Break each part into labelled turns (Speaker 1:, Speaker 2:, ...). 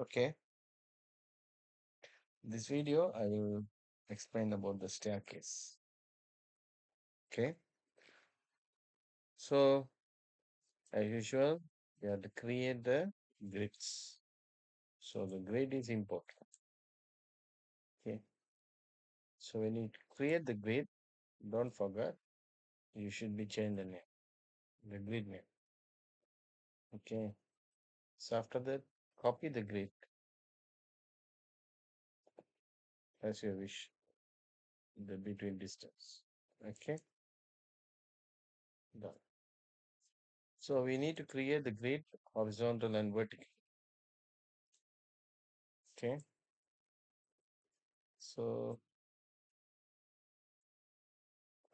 Speaker 1: Okay, this video I will explain about the staircase. Okay, so as usual, you have to create the grids. So the grid is important. Okay, so when you create the grid, don't forget you should be change the name, the grid name. Okay, so after that, copy the grid as you wish, the between distance. Okay, done. So we need to create the grid horizontal and vertical. Okay, so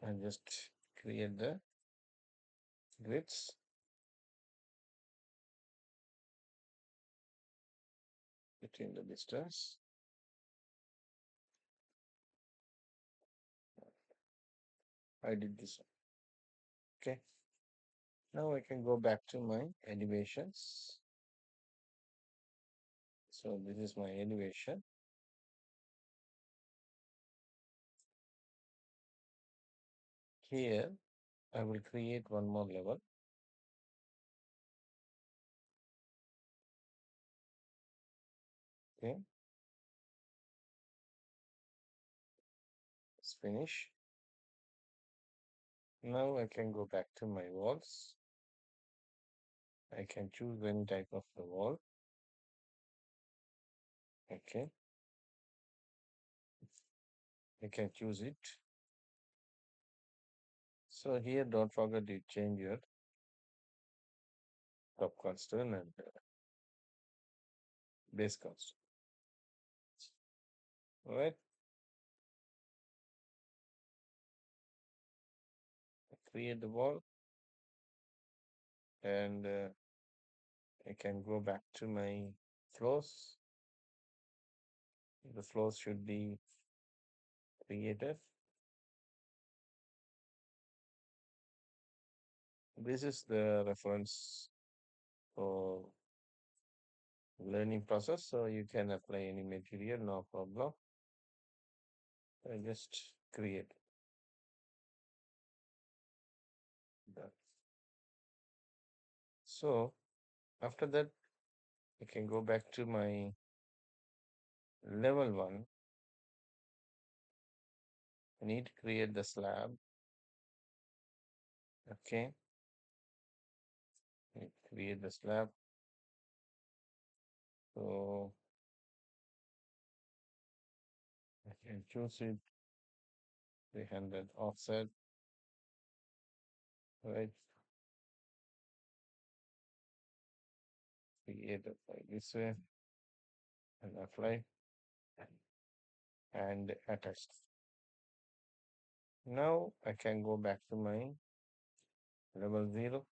Speaker 1: I just create the grids between the distance. I did this one. Okay. Now I can go back to my elevations. So this is my elevation. Here I will create one more level. Okay. Let's finish. Now I can go back to my walls. I can choose any type of the wall. Okay. I can choose it. So here don't forget to change your top constant and base constant. All right. Create the wall and I can go back to my floors. The floors should be created. This is the reference for learning process, so you can apply any material, no problem. I just create that. So after that, I can go back to my level one. I need to create the slab. Okay, I create the slab. So I can choose it 300 offset, right? Create it like this way and apply and attach. Now I can go back to my level 0.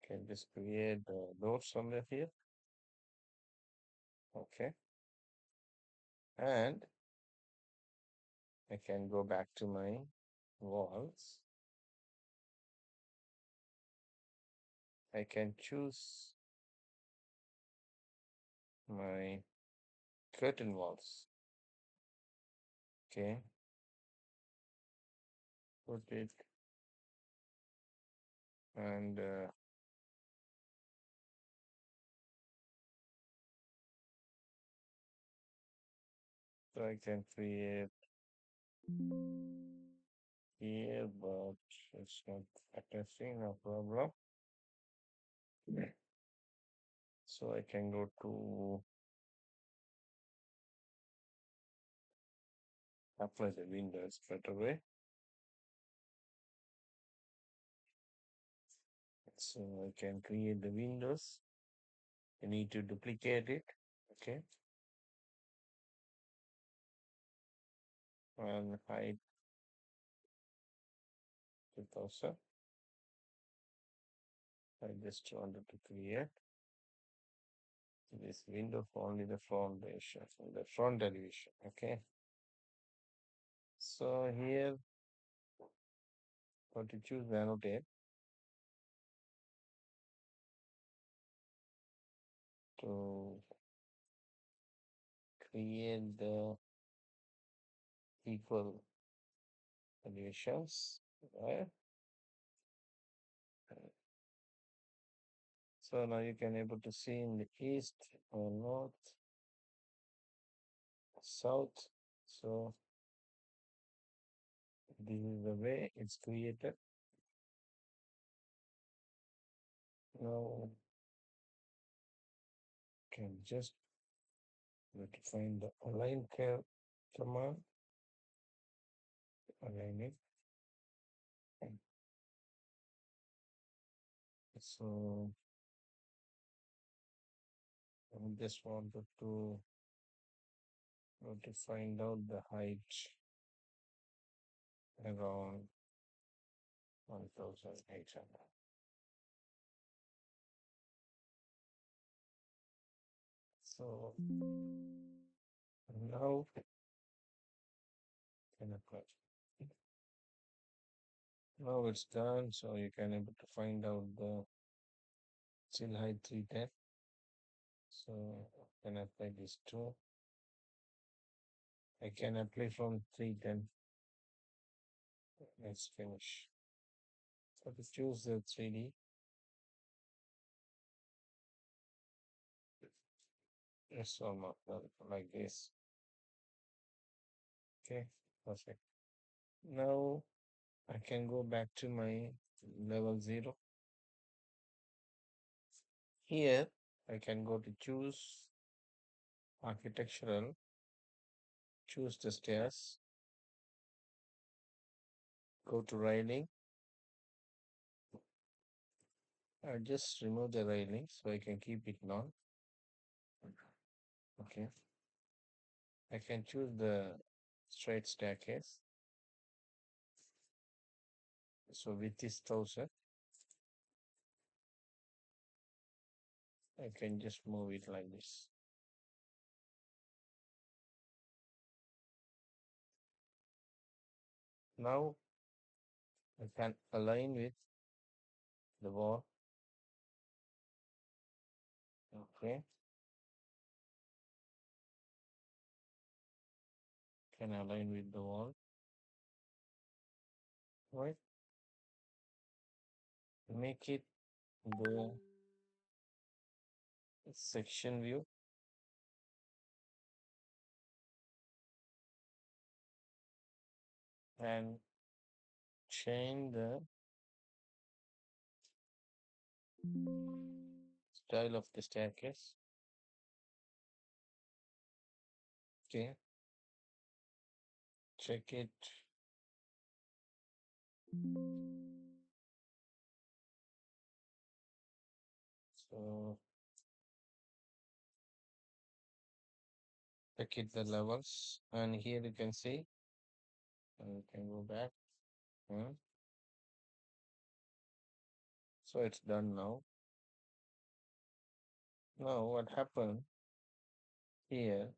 Speaker 1: Can just create the door somewhere here. Okay. And I can go back to my walls. I can choose my curtain walls. Okay. Put it and so I can create here, but it's not attaching, no problem. So I can go to apply the windows straight away. So I can create the windows. I need to duplicate it. Okay. And height 2000. I just wanted to create this window for only the foundation, the front elevation. Okay. So here, for to choose annotate, to create the equal relations, right? So now you can able to see in the east or north, south. So this is the way it's created. Now can just need to find the align curve command, align it. So I just wanted to find out the height around 1,800. So now can apply. Now it's done, so you can able to find out the sill height 310. So can apply this too. I can apply from 310. Let's finish. So to choose the 3D, it's almost like this. Okay, perfect. Now I can go back to my level 0. Here I can go to choose architectural, choose the stairs, go to railing. I just remove the railing so I can keep it non. Okay. I can choose the straight staircase. So width is 1,000. I can just move it like this. Now I can align with the wall. Okay. Can align with the wall. Right. Make it the section view. And change the style of the staircase. Okay. Check it. So check it the levels. And here you can see. You can go back. So it's done now. Now what happened here?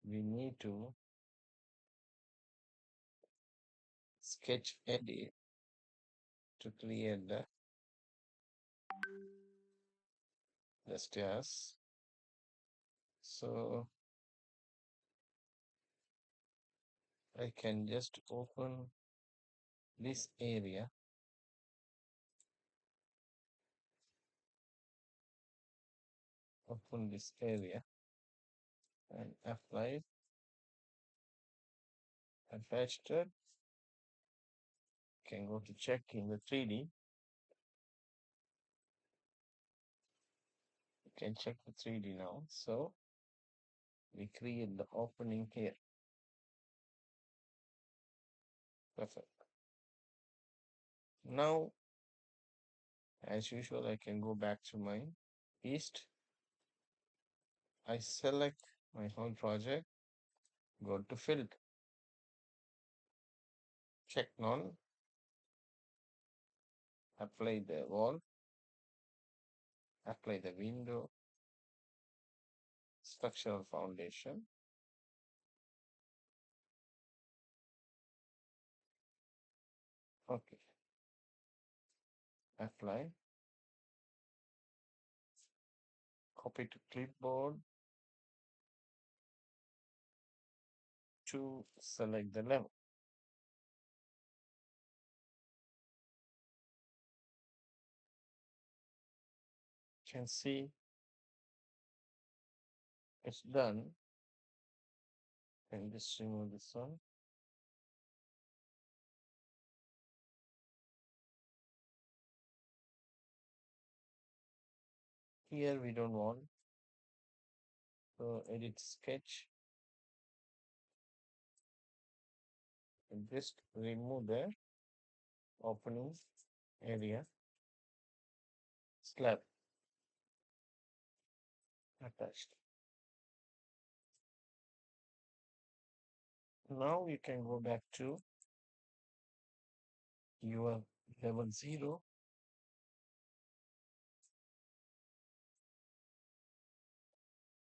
Speaker 1: We need to sketch edit to create the stairs. So I can just open this area, and apply attached it. Can go to check in the 3D. You can check the 3D now. So we create the opening here. Perfect. Now, as usual, I can go back to my east. I select my whole project, go to field, check none, apply the wall, apply the window, structural foundation. Okay. Apply. Copy to clipboard to select the level. You can see it's done. And just remove this one. Here we don't want. So edit sketch and just remove the opening area slab attached. Now you can go back to your level 0